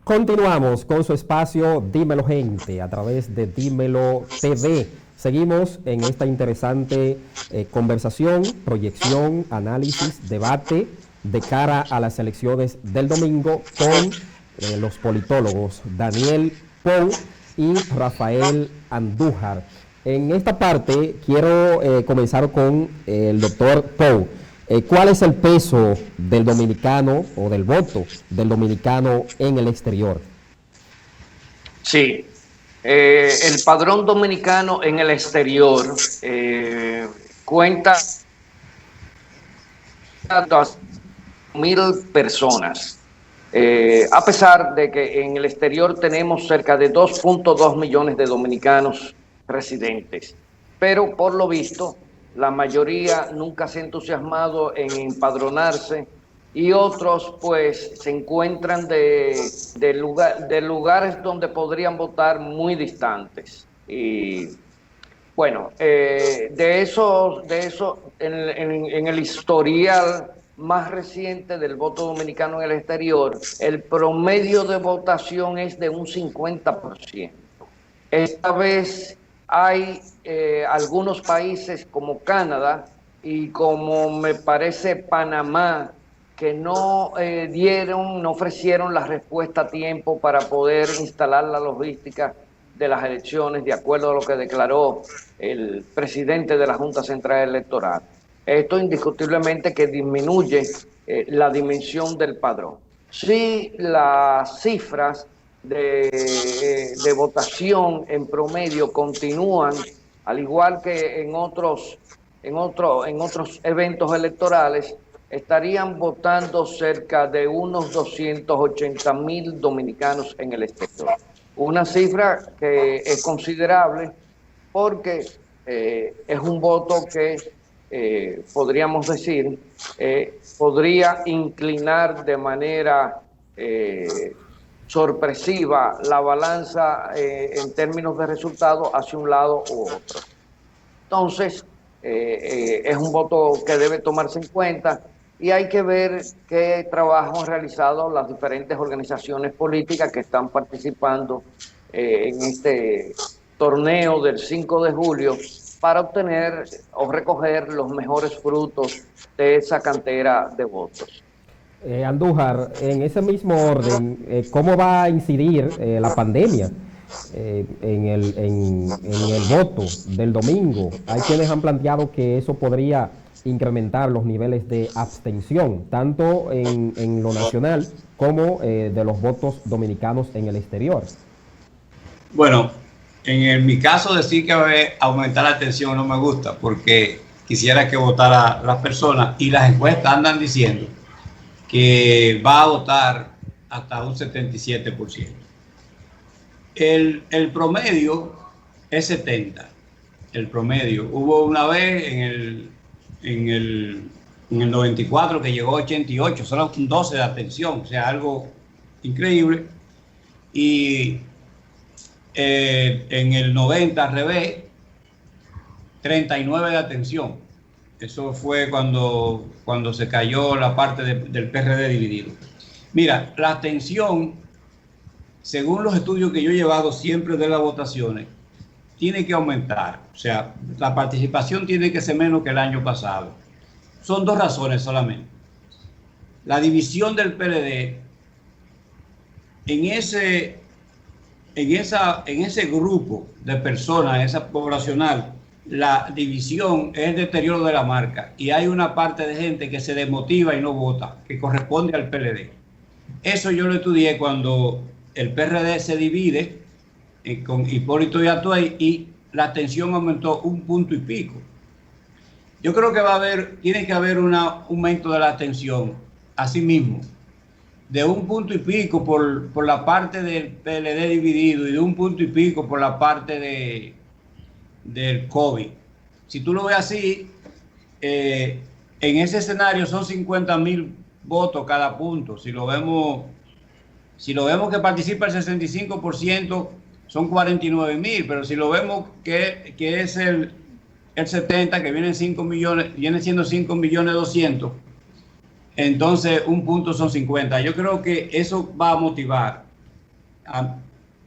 Continuamos con su espacio Dímelo Gente a través de Dímelo TV. Seguimos en esta interesante conversación, proyección, análisis, debate de cara a las elecciones del domingo con los politólogos Daniel Pou y Rafael Andújar. En esta parte quiero comenzar con el doctor Pou. ¿Cuál es el peso del dominicano o del voto del dominicano en el exterior? Sí, el padrón dominicano en el exterior cuenta 2.000 personas, a pesar de que en el exterior tenemos cerca de 2.2 millones de dominicanos residentes, pero por lo visto la mayoría nunca se ha entusiasmado en empadronarse y otros pues se encuentran de lugares donde podrían votar muy distantes. Y bueno, de eso en el historial más reciente del voto dominicano en el exterior, el promedio de votación es de un 50%. Esta vez hay algunos países como Canadá y como me parece Panamá que no ofrecieron la respuesta a tiempo para poder instalar la logística de las elecciones de acuerdo a lo que declaró el presidente de la Junta Central Electoral. Esto indiscutiblemente que disminuye la dimensión del padrón. Sí, las cifras de votación en promedio continúan, al igual que en otros eventos electorales, estarían votando cerca de unos 280.000 dominicanos en el exterior. Una cifra que es considerable porque es un voto que podríamos decir podría inclinar de manera sorpresiva la balanza en términos de resultados hacia un lado u otro. Entonces, es un voto que debe tomarse en cuenta y hay que ver qué trabajo han realizado las diferentes organizaciones políticas que están participando en este torneo del 5 de julio para obtener o recoger los mejores frutos de esa cantera de votos. Andújar, en ese mismo orden, ¿cómo va a incidir la pandemia en el voto del domingo? Hay quienes han planteado que eso podría incrementar los niveles de abstención, tanto en lo nacional como de los votos dominicanos en el exterior. Bueno, mi caso decir que va a aumentar la abstención no me gusta, porque quisiera que votara las personas y las encuestas andan diciendo que va a votar hasta un 77%. El promedio es 70%. El promedio. Hubo una vez en el 94 que llegó a 88%, solo un 12% de abstención, o sea, algo increíble. Y en el 90 al revés, 39% de abstención. Eso fue cuando se cayó la parte del PRD dividido. Mira, la abstención, según los estudios que yo he llevado siempre de las votaciones, tiene que aumentar. O sea, la participación tiene que ser menos que el año pasado. Son dos razones solamente. La división del PLD en ese grupo de personas, esa poblacional, la división es el deterioro de la marca y hay una parte de gente que se desmotiva y no vota, que corresponde al PLD. Eso yo lo estudié cuando el PRD se divide con Hipólito Yatuey y la abstención aumentó 1 punto y pico. Yo creo que tiene que haber un aumento de la abstención, así mismo, de 1 punto y pico por la parte del PLD dividido y de 1 punto y pico por la parte del COVID. Si tú lo ves así, en ese escenario son 50.000 votos cada punto. Si lo vemos Si lo vemos que participa el 65%, son 49,000, pero si lo vemos que es el 70%, que vienen 5 millones, viene siendo 5.200.000, entonces un punto son 50. Yo creo que eso va a motivar a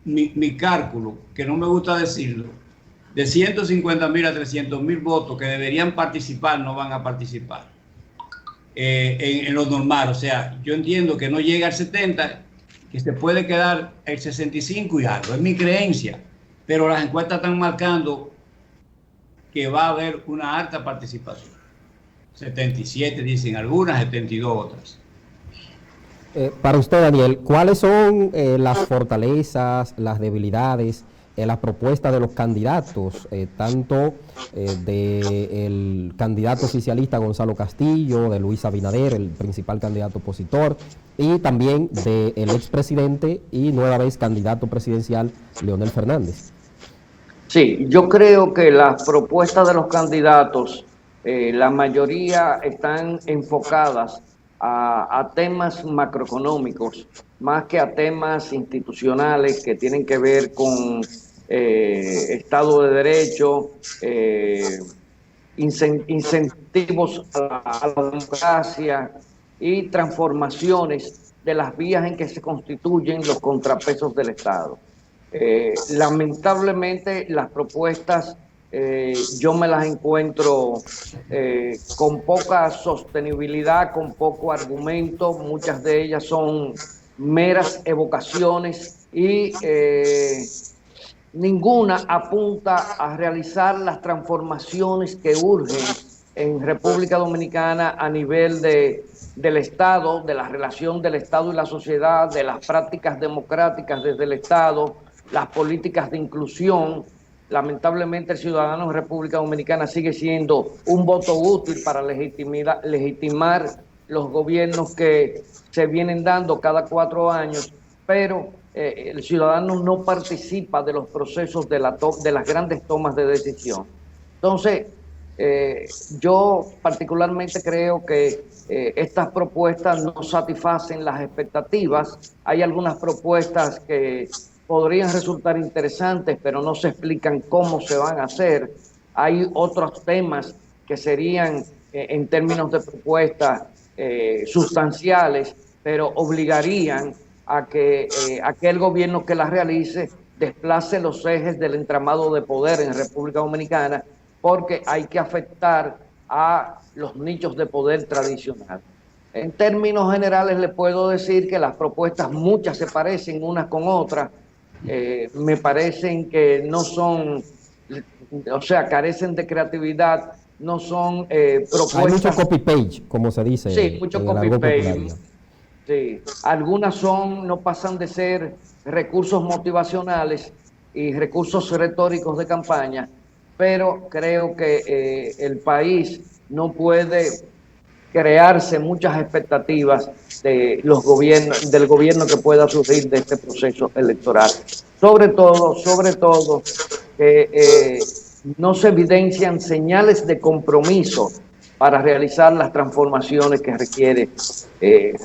mi cálculo, que no me gusta decirlo, de 150,000 a 300,000 votos que deberían participar, no van a participar en lo normal. O sea, yo entiendo que no llega al 70%, que se puede quedar el 65 y algo, es mi creencia, pero las encuestas están marcando que va a haber una alta participación. 77 dicen algunas, 72 otras. Para usted, Daniel, ¿cuáles son las fortalezas, las debilidades, las propuestas de los candidatos, tanto del candidato oficialista Gonzalo Castillo, de Luis Abinader, el principal candidato opositor, y también del expresidente y nueva vez candidato presidencial Leonel Fernández? Sí, yo creo que las propuestas de los candidatos, la mayoría están enfocadas a temas macroeconómicos, más que a temas institucionales que tienen que ver con Estado de Derecho, incentivos a la democracia y transformaciones de las vías en que se constituyen los contrapesos del Estado. Lamentablemente las propuestas yo me las encuentro con poca sostenibilidad, con poco argumento. Muchas de ellas son meras evocaciones y ninguna apunta a realizar las transformaciones que urgen en República Dominicana a nivel del Estado, de la relación del Estado y la sociedad, de las prácticas democráticas desde el Estado, las políticas de inclusión. Lamentablemente el ciudadano en República Dominicana sigue siendo un voto útil para legitimar los gobiernos que se vienen dando cada 4 años, pero el ciudadano no participa de los procesos de las grandes tomas de decisión. Entonces, yo particularmente creo que estas propuestas no satisfacen las expectativas. Hay algunas propuestas que podrían resultar interesantes, pero no se explican cómo se van a hacer. Hay otros temas que serían, en términos de propuestas, sustanciales, pero obligarían a que aquel gobierno que las realice desplace los ejes del entramado de poder en República Dominicana, porque hay que afectar a los nichos de poder tradicional. En términos generales le puedo decir que las propuestas muchas se parecen unas con otras. Me parecen que no son, o sea, carecen de creatividad, no son propuestas. Hay mucho copy-page, como se dice. Sí, mucho copy-page. Sí. Algunas no pasan de ser recursos motivacionales y recursos retóricos de campaña, pero creo que el país no puede crearse muchas expectativas de del gobierno que pueda surgir de este proceso electoral. Sobre todo, que no se evidencian señales de compromiso para realizar las transformaciones que requiere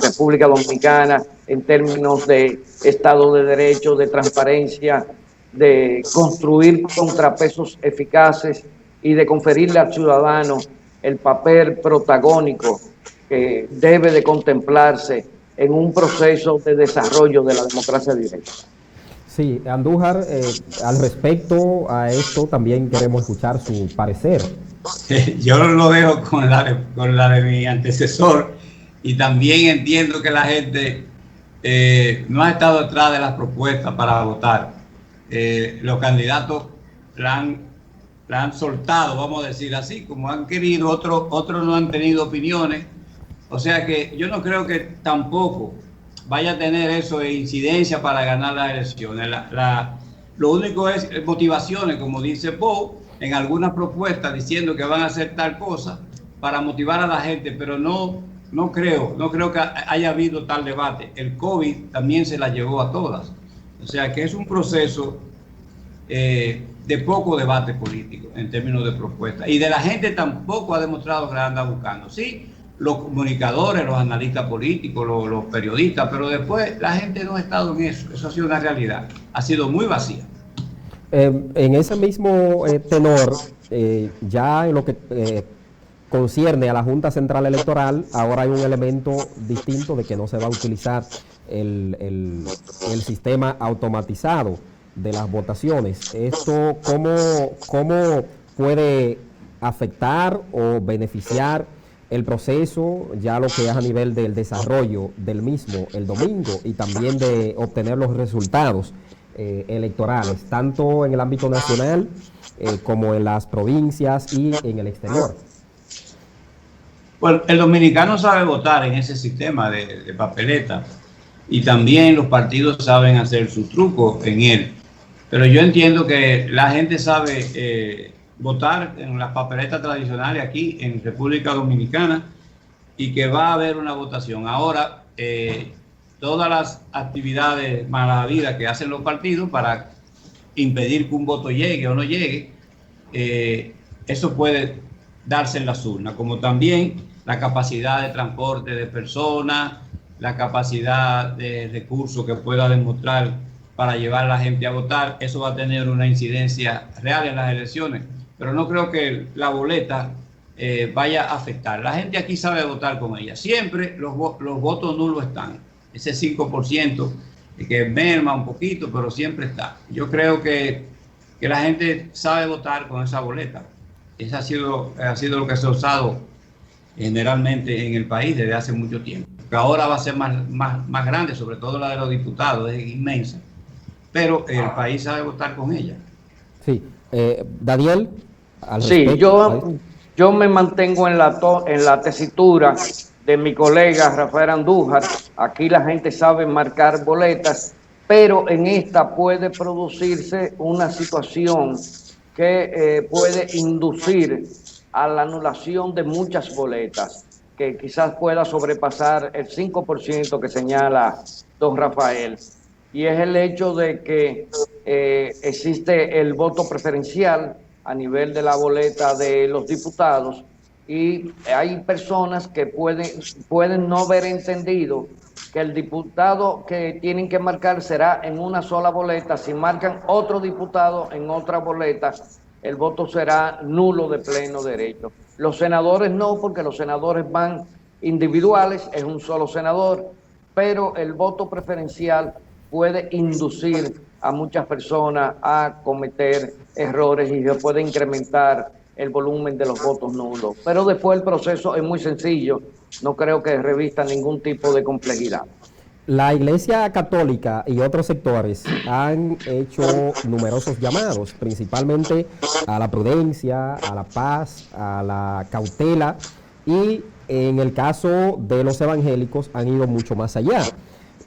República Dominicana en términos de Estado de Derecho, de transparencia, de construir contrapesos eficaces y de conferirle al ciudadano el papel protagónico que debe de contemplarse en un proceso de desarrollo de la democracia directa. Sí, Andújar, al respecto a esto también queremos escuchar su parecer. Yo lo dejo con la de mi antecesor, y también entiendo que la gente no ha estado atrás de las propuestas para votar. Los candidatos la han soltado, vamos a decir así, como han querido, otros no han tenido opiniones. O sea que yo no creo que tampoco vaya a tener eso de incidencia para ganar las elecciones. Lo único es motivaciones, como dice Bo, en algunas propuestas diciendo que van a hacer tal cosa para motivar a la gente, pero no creo que haya habido tal debate. El COVID también se la llevó a todas. O sea que es un proceso de poco debate político en términos de propuestas. Y de la gente tampoco ha demostrado que la anda buscando. Sí, los comunicadores, los analistas políticos, los periodistas, pero después la gente no ha estado en eso. Eso ha sido una realidad. Ha sido muy vacía. En ese mismo tenor, ya en lo que concierne a la Junta Central Electoral, ahora hay un elemento distinto de que no se va a utilizar el sistema automatizado de las votaciones. ¿Esto cómo puede afectar o beneficiar el proceso, ya lo que es a nivel del desarrollo del mismo el domingo y también de obtener los resultados electorales, tanto en el ámbito nacional como en las provincias y en el exterior? Bueno, el dominicano sabe votar en ese sistema de papeleta y también los partidos saben hacer su truco en él. Pero yo entiendo que la gente sabe votar en las papeletas tradicionales aquí en República Dominicana y que va a haber una votación. Ahora, todas las actividades malavidas que hacen los partidos para impedir que un voto llegue o no llegue, eso puede darse en las urnas, como también la capacidad de transporte de personas, la capacidad de recursos que pueda demostrar para llevar a la gente a votar. Eso va a tener una incidencia real en las elecciones, pero no creo que la boleta vaya a afectar. La gente aquí sabe votar con ella. Siempre los votos nulos están. Ese 5% que merma un poquito, pero siempre está. Yo creo que la gente sabe votar con esa boleta. Eso ha sido lo que se ha usado generalmente en el país desde hace mucho tiempo. Que ahora va a ser más grande, sobre todo la de los diputados, es inmensa. Pero el país sabe votar con ella. Sí. Daniel, sí, yo me mantengo en la tesitura de mi colega Rafael Andújar. Aquí la gente sabe marcar boletas, pero en esta puede producirse una situación que puede inducir a la anulación de muchas boletas, que quizás pueda sobrepasar el 5% que señala don Rafael. Y es el hecho de que existe el voto preferencial a nivel de la boleta de los diputados y hay personas que pueden no haber entendido que el diputado que tienen que marcar será en una sola boleta. Si marcan otro diputado en otra boleta, el voto será nulo de pleno derecho. Los senadores no, porque los senadores van individuales, es un solo senador, pero el voto preferencial puede inducir a muchas personas a cometer errores y se puede incrementar el volumen de los votos nulos. Pero después el proceso es muy sencillo, no creo que revista ningún tipo de complejidad. La Iglesia Católica y otros sectores han hecho numerosos llamados, principalmente a la prudencia, a la paz, a la cautela, y en el caso de los evangélicos han ido mucho más allá.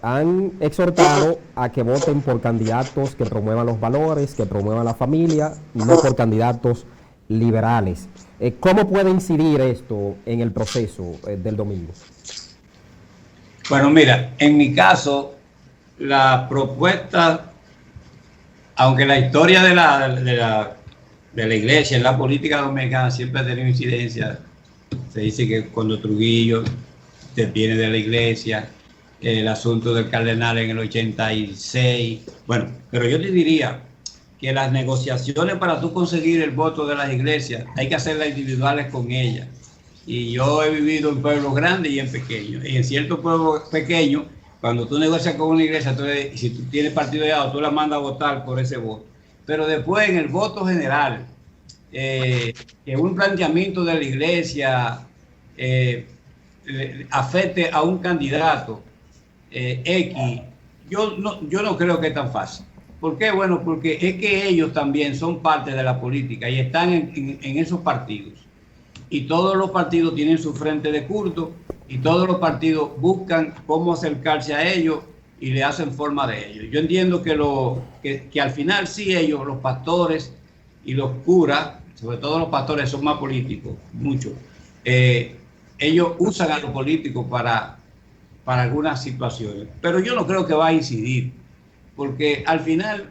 Han exhortado a que voten por candidatos que promuevan los valores, que promuevan la familia, y no por candidatos liberales. ¿Cómo puede incidir esto en el proceso del domingo? Bueno, mira, en mi caso, la propuesta, aunque la historia de la iglesia en la política dominicana siempre ha tenido incidencia, se dice que cuando Trujillo se viene de la iglesia, el asunto del cardenal en el 86, bueno, pero yo te diría que las negociaciones para tú conseguir el voto de las iglesias hay que hacerlas individuales con ellas. Y yo he vivido en pueblos grandes y en pequeños. Y en ciertos pueblos pequeños, cuando tú negocias con una iglesia, si tú tienes partido allá, tú la mandas a votar por ese voto. Pero después, en el voto general, que un planteamiento de la iglesia afecte a un candidato X, yo no creo que es tan fácil. ¿Por qué? Bueno, porque es que ellos también son parte de la política y están en esos partidos. Y todos los partidos tienen su frente de culto y todos los partidos buscan cómo acercarse a ellos y le hacen forma de ellos. Yo entiendo que al final sí ellos, los pastores y los curas, sobre todo los pastores son más políticos, muchos, ellos usan a los políticos para algunas situaciones. Pero yo no creo que va a incidir, porque al final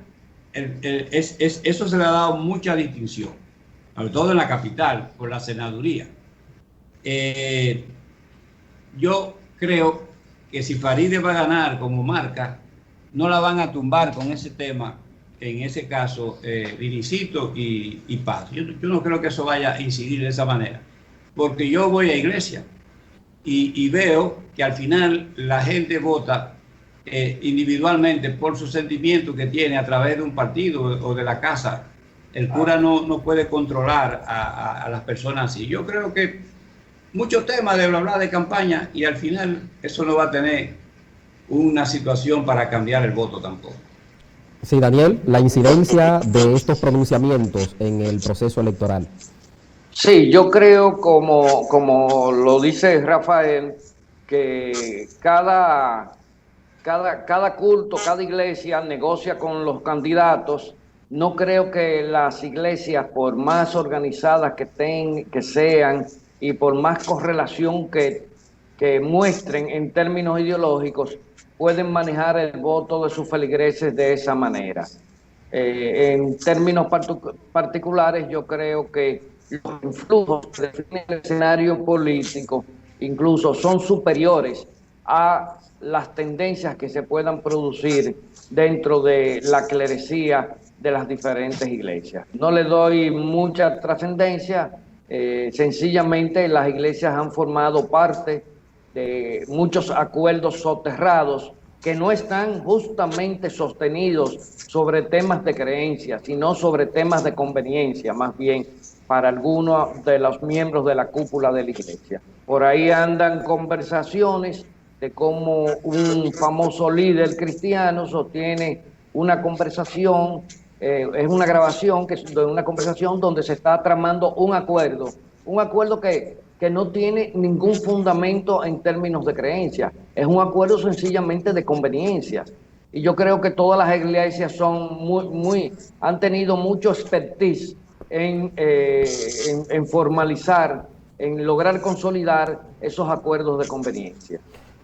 eso se le ha dado mucha distinción, sobre todo en la capital, por la senaduría. yo creo que si Faride va a ganar como marca, no la van a tumbar con ese tema, en ese caso, Viricito y Paz. Yo no creo que eso vaya a incidir de esa manera, porque yo voy a iglesia y veo que al final la gente vota individualmente por su sentimiento que tiene a través de un partido o de la casa. El cura no puede controlar a las personas así. Yo creo que muchos temas de hablar de campaña y al final eso no va a tener una situación para cambiar el voto tampoco. Sí, Daniel, la incidencia de estos pronunciamientos en el proceso electoral. Sí, yo creo, como lo dice Rafael, que cada culto, cada iglesia negocia con los candidatos. No creo que las iglesias, por más organizadas que sean y por más correlación que muestren en términos ideológicos, pueden manejar el voto de sus feligreses de esa manera. En términos particulares, yo creo que los influjos que definen el escenario político incluso son superiores a las tendencias que se puedan producir dentro de la clerecía de las diferentes iglesias. No le doy mucha trascendencia, sencillamente las iglesias han formado parte de muchos acuerdos soterrados que no están justamente sostenidos sobre temas de creencia, sino sobre temas de conveniencia, más bien para algunos de los miembros de la cúpula de la iglesia. Por ahí andan conversaciones de cómo un famoso líder cristiano sostiene una conversación, es una grabación de una conversación donde se está tramando un acuerdo que no tiene ningún fundamento en términos de creencia, es un acuerdo sencillamente de conveniencias. Y yo creo que todas las iglesias han tenido mucho expertise en formalizar, en lograr consolidar esos acuerdos de conveniencia.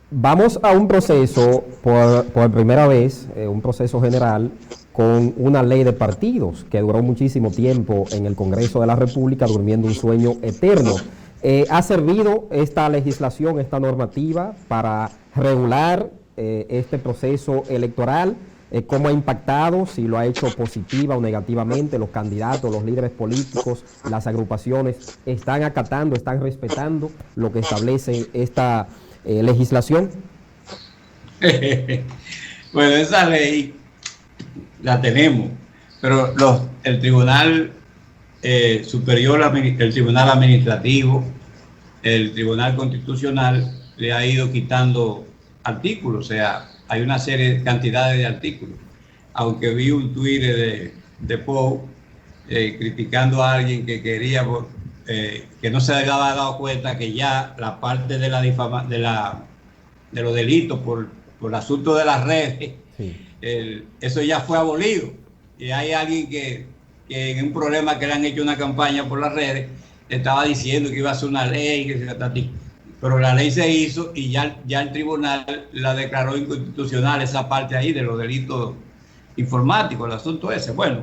Vamos a un proceso, por primera vez, un proceso general, con una ley de partidos que duró muchísimo tiempo en el Congreso de la República, durmiendo un sueño eterno. ¿Ha servido esta legislación, esta normativa, para regular este proceso electoral? ¿Cómo ha impactado? Si lo ha hecho positiva o negativamente, los candidatos, los líderes políticos, las agrupaciones, ¿están acatando, están respetando lo que establece esta legislación? Bueno, esa ley la tenemos, pero el Tribunal Superior, el Tribunal Administrativo, el Tribunal Constitucional le ha ido quitando artículos, o sea, hay una serie, cantidades de artículos. Aunque vi un tuit de Pou criticando a alguien que quería, que no se había dado cuenta que ya la parte de de los delitos por el asunto de las redes, sí. Eso ya fue abolido. Y hay alguien que en un problema que le han hecho una campaña por las redes, estaba diciendo que iba a ser una ley, pero la ley se hizo y ya el tribunal la declaró inconstitucional, esa parte ahí de los delitos informáticos, el asunto ese. Bueno,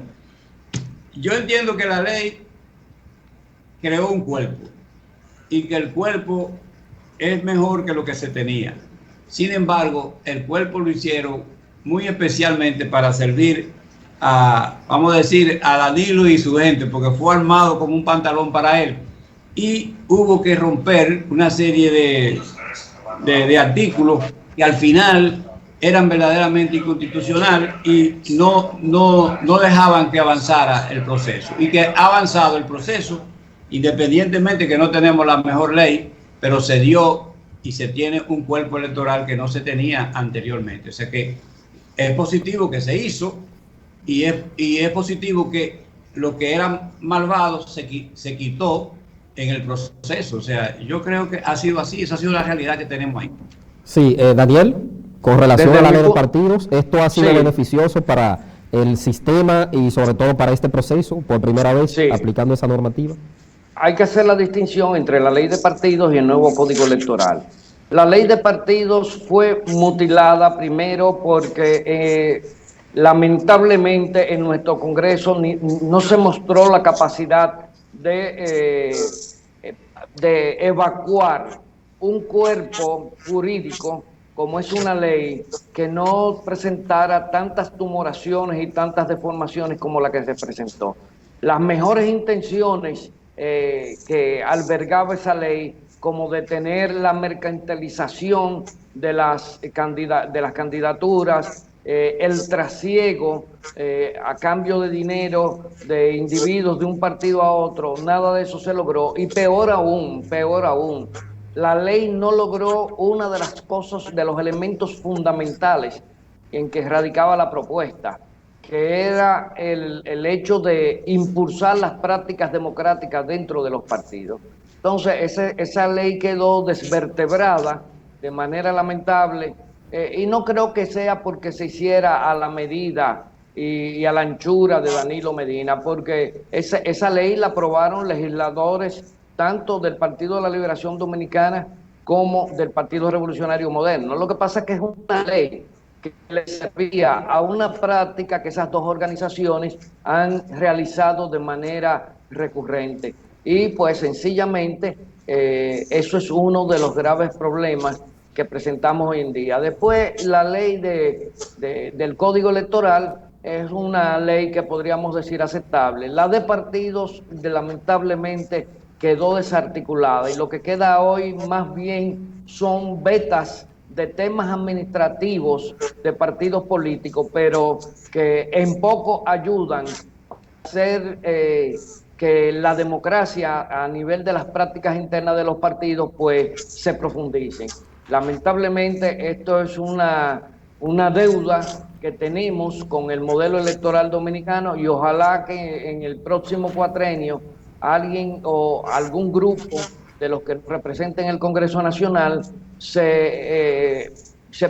yo entiendo que la ley creó un cuerpo y que el cuerpo es mejor que lo que se tenía. Sin embargo, el cuerpo lo hicieron muy especialmente para servir vamos a decir, a Danilo y su gente, porque fue armado como un pantalón para él. Y hubo que romper una serie de artículos que al final eran verdaderamente inconstitucionales y no dejaban que avanzara el proceso. Y que ha avanzado el proceso, independientemente que no tenemos la mejor ley, pero se dio y se tiene un cuerpo electoral que no se tenía anteriormente. O sea que es positivo que se hizo y es positivo que lo que era malvado se quitó en el proceso. O sea, yo creo que ha sido así, esa ha sido la realidad que tenemos ahí. Sí, Daniel, con relación a la ley de partidos, ¿esto ha sido beneficioso para el sistema y sobre todo para este proceso, por primera vez aplicando esa normativa? Hay que hacer la distinción entre la ley de partidos y el nuevo código electoral. La ley de partidos fue mutilada primero porque lamentablemente en nuestro Congreso no se mostró la capacidad de evacuar un cuerpo jurídico, como es una ley, que no presentara tantas tumoraciones y tantas deformaciones como la que se presentó. Las mejores intenciones que albergaba esa ley, como detener la mercantilización de las candidaturas, el trasiego a cambio de dinero de individuos de un partido a otro, nada de eso se logró. Y peor aún, la ley no logró una de las cosas, de los elementos fundamentales en que radicaba la propuesta, que era el hecho de impulsar las prácticas democráticas dentro de los partidos. Entonces, esa ley quedó desvertebrada de manera lamentable, y no creo que sea porque se hiciera a la medida y a la anchura de Danilo Medina, porque esa ley la aprobaron legisladores tanto del Partido de la Liberación Dominicana como del Partido Revolucionario Moderno. Lo que pasa es que es una ley que le servía a una práctica que esas dos organizaciones han realizado de manera recurrente. Y pues sencillamente eso es uno de los graves problemas que presentamos hoy en día. Después, la ley del Código Electoral es una ley que podríamos decir aceptable. La de partidos, lamentablemente, quedó desarticulada, y lo que queda hoy más bien son vetas de temas administrativos de partidos políticos, pero que en poco ayudan a hacer que la democracia a nivel de las prácticas internas de los partidos pues se profundicen. Lamentablemente esto es una deuda que tenemos con el modelo electoral dominicano, y ojalá que en el próximo cuatrenio alguien o algún grupo de los que representen el Congreso Nacional se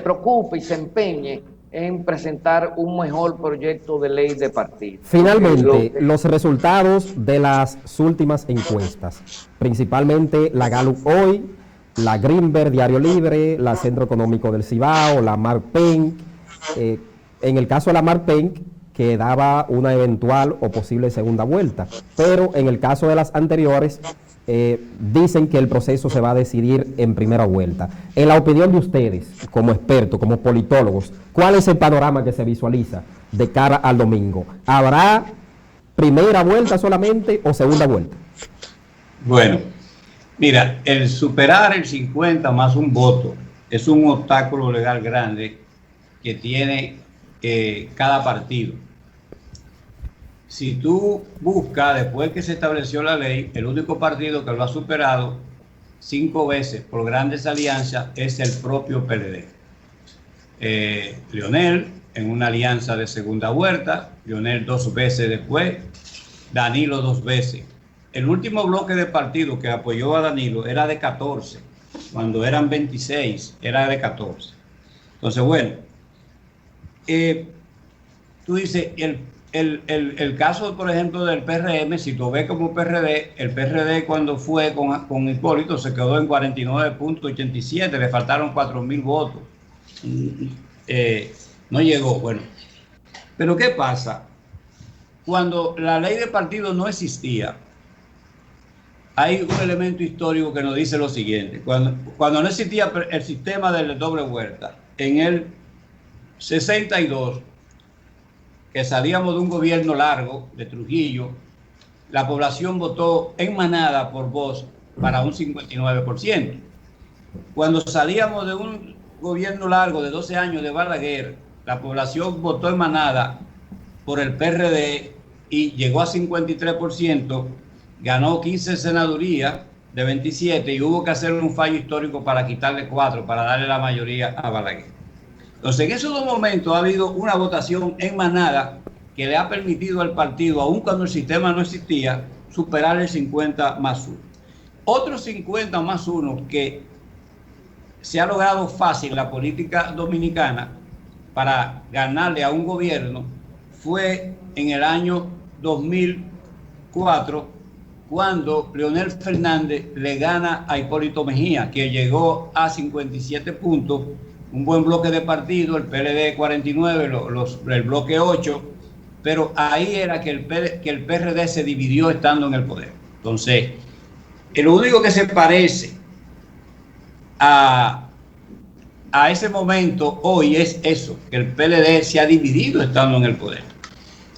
preocupe y se empeñe en presentar un mejor proyecto de ley de partido. Finalmente, los resultados de las últimas encuestas, principalmente la Gallup Hoy, la Greenberg Diario Libre, la Centro Económico del Cibao, la Marpenc. En el caso de la Marpenc, que daba una eventual o posible segunda vuelta, pero en el caso de las anteriores, dicen que el proceso se va a decidir en primera vuelta. En la opinión de ustedes, como expertos, como politólogos, ¿cuál es el panorama que se visualiza de cara al domingo? ¿Habrá primera vuelta solamente o segunda vuelta? Bueno, mira, el superar el 50 más un voto es un obstáculo legal grande que tiene cada partido. Si tú buscas, después que se estableció la ley, el único partido que lo ha superado 5 veces por grandes alianzas es el propio PLD. Leonel en una alianza de segunda vuelta, Leonel 2 veces después, Danilo 2 veces. El último bloque de partidos que apoyó a Danilo era de 14, cuando eran 26 era de 14. Entonces, bueno, tú dices, el caso, por ejemplo, del PRM, si tú ves como PRD, el PRD cuando fue con Hipólito se quedó en 49.87, le faltaron 4.000 votos. No llegó, bueno. Pero ¿qué pasa? Cuando la ley de partidos no existía, hay un elemento histórico que nos dice lo siguiente. Cuando no existía el sistema de la doble vuelta, en el 62, que salíamos de un gobierno largo de Trujillo, la población votó en manada por voz para un 59%. Cuando salíamos de un gobierno largo de 12 años de Balaguer, la población votó en manada por el PRD y llegó a 53%, ganó 15 senadurías de 27 y hubo que hacer un fallo histórico para quitarle 4, para darle la mayoría a Balaguer. Entonces, en esos 2 momentos ha habido una votación en manada que le ha permitido al partido, aun cuando el sistema no existía, superar el 50 más 1. Otro 50 más 1 que se ha logrado fácil en la política dominicana para ganarle a un gobierno fue en el año 2004, cuando Leonel Fernández le gana a Hipólito Mejía, que llegó a 57 puntos, un buen bloque de partido, el PLD 49, el bloque 8, pero ahí era que el PRD se dividió estando en el poder. Entonces, lo único que se parece a ese momento hoy es eso, que el PLD se ha dividido estando en el poder.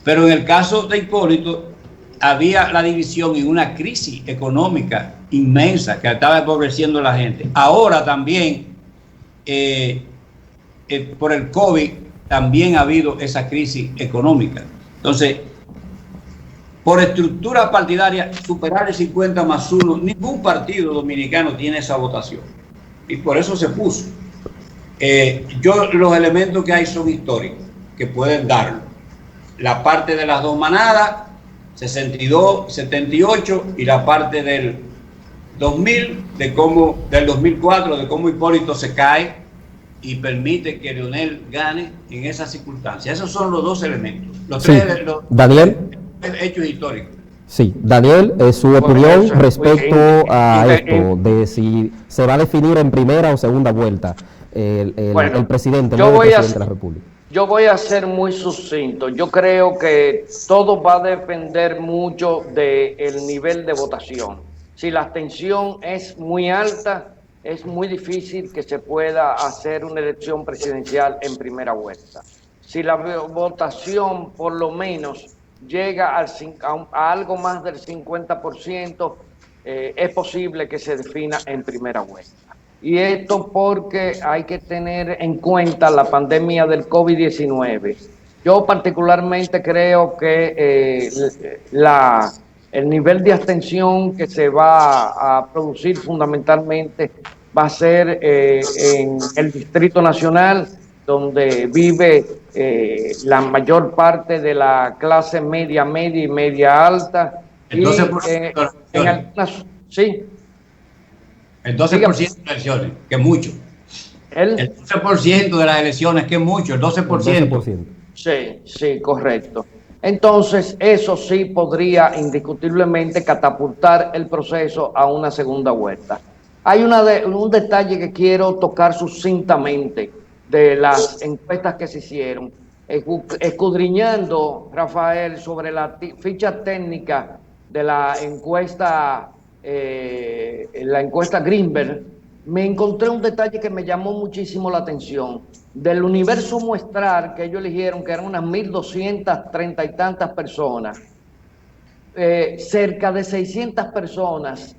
Pero en el caso de Hipólito había la división y una crisis económica inmensa que estaba empobreciendo a la gente. Ahora también, por el COVID, también ha habido esa crisis económica. Entonces, por estructura partidaria, superar el 50+1, ningún partido dominicano tiene esa votación. Y por eso se puso. Los elementos que hay son históricos, que pueden darlo. La parte de las dos manadas, 62, 78, y la parte del 2000, del 2004, de cómo Hipólito se cae y permite que Leonel gane en esas circunstancias. Esos son los dos elementos. Los tres Daniel. Hechos históricos. Sí, Daniel, su opinión respecto a esto, de si se va a definir en primera o segunda vuelta el presidente, el presidente de la República. Yo voy a ser muy sucinto. Yo creo que todo va a depender mucho del nivel de votación. Si la abstención es muy alta, es muy difícil que se pueda hacer una elección presidencial en primera vuelta. Si la votación por lo menos llega a algo más del 50%, es posible que se defina en primera vuelta. Y esto porque hay que tener en cuenta la pandemia del COVID-19. Yo particularmente creo que el nivel de abstención que se va a producir fundamentalmente va a ser en el Distrito Nacional, donde vive la mayor parte de la clase media y media alta. El 12%, en algunas, sí. El 12% de las elecciones, que es mucho. El 12% de las elecciones, que es mucho, el 12%. Sí, correcto. Entonces, eso sí podría indiscutiblemente catapultar el proceso a una segunda vuelta. Hay un detalle que quiero tocar sucintamente de las encuestas que se hicieron. Escudriñando, Rafael, sobre la ficha técnica de la encuesta Greenberg, me encontré un detalle que me llamó muchísimo la atención. Del universo muestral que ellos eligieron, que eran unas 1.230 y tantas personas, cerca de 600 personas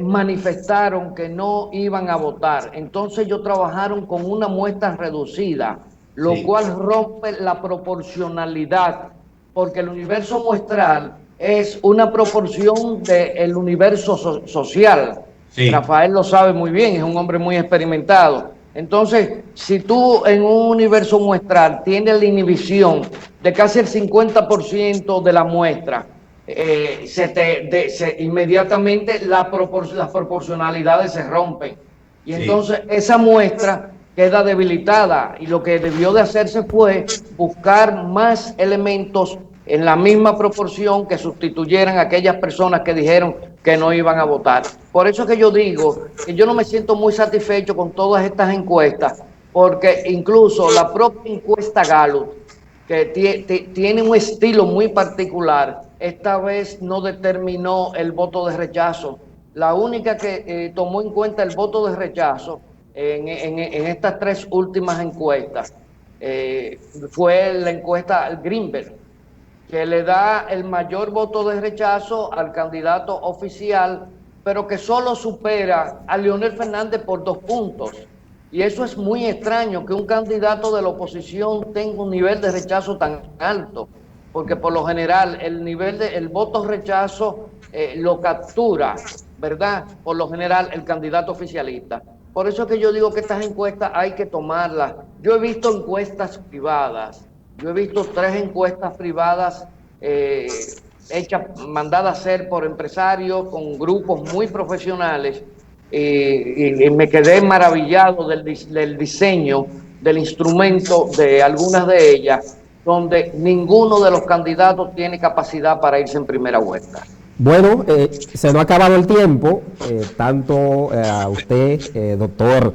manifestaron que no iban a votar. Entonces ellos trabajaron con una muestra reducida, lo cual rompe la proporcionalidad, porque el universo muestral es una proporción del universo social. Sí. Rafael lo sabe muy bien, es un hombre muy experimentado. Entonces, si tú en un universo muestral tienes la inhibición de casi el 50% de la muestra, inmediatamente las proporcionalidades se rompen. Y entonces esa muestra queda debilitada, y lo que debió de hacerse fue buscar más elementos en la misma proporción que sustituyeran a aquellas personas que dijeron que no iban a votar. Por eso es que yo digo que yo no me siento muy satisfecho con todas estas encuestas, porque incluso la propia encuesta Gallup, que tiene un estilo muy particular, esta vez no determinó el voto de rechazo. La única que tomó en cuenta el voto de rechazo en estas tres últimas encuestas fue la encuesta Greenberg, que le da el mayor voto de rechazo al candidato oficial, pero que solo supera a Leonel Fernández por 2 puntos. Y eso es muy extraño, que un candidato de la oposición tenga un nivel de rechazo tan alto, porque por lo general el voto rechazo lo captura, ¿verdad? Por lo general el candidato oficialista. Por eso es que yo digo que estas encuestas hay que tomarlas. Yo he visto encuestas privadas. Yo he visto 3 encuestas privadas mandadas a hacer por empresarios con grupos muy profesionales, y me quedé maravillado del diseño del instrumento de algunas de ellas, donde ninguno de los candidatos tiene capacidad para irse en primera vuelta. Bueno, se nos ha acabado el tiempo, tanto a usted, doctor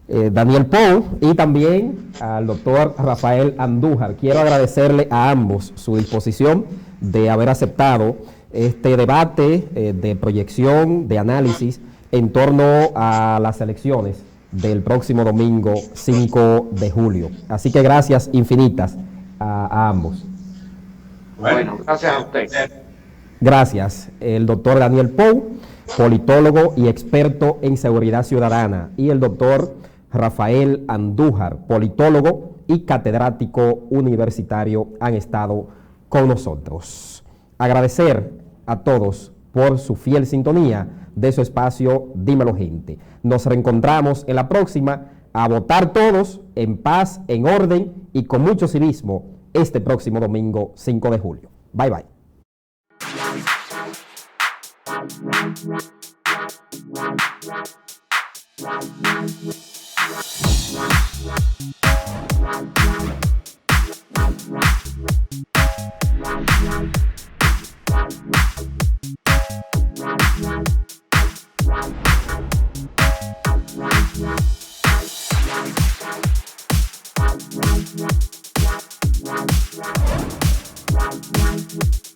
Daniel Pou, y también al doctor Rafael Andújar. Quiero agradecerle a ambos su disposición de haber aceptado este debate de proyección, de análisis en torno a las elecciones del próximo domingo 5 de julio. Así que gracias infinitas a ambos. Bueno, gracias a usted. Gracias. El doctor Daniel Pou, politólogo y experto en seguridad ciudadana, y el doctor Rafael Andújar, politólogo y catedrático universitario, han estado con nosotros. Agradecer a todos por su fiel sintonía de su espacio Dímelo Gente. Nos reencontramos en la próxima, a votar todos en paz, en orden y con mucho civismo este próximo domingo 5 de julio. Bye bye. Wow.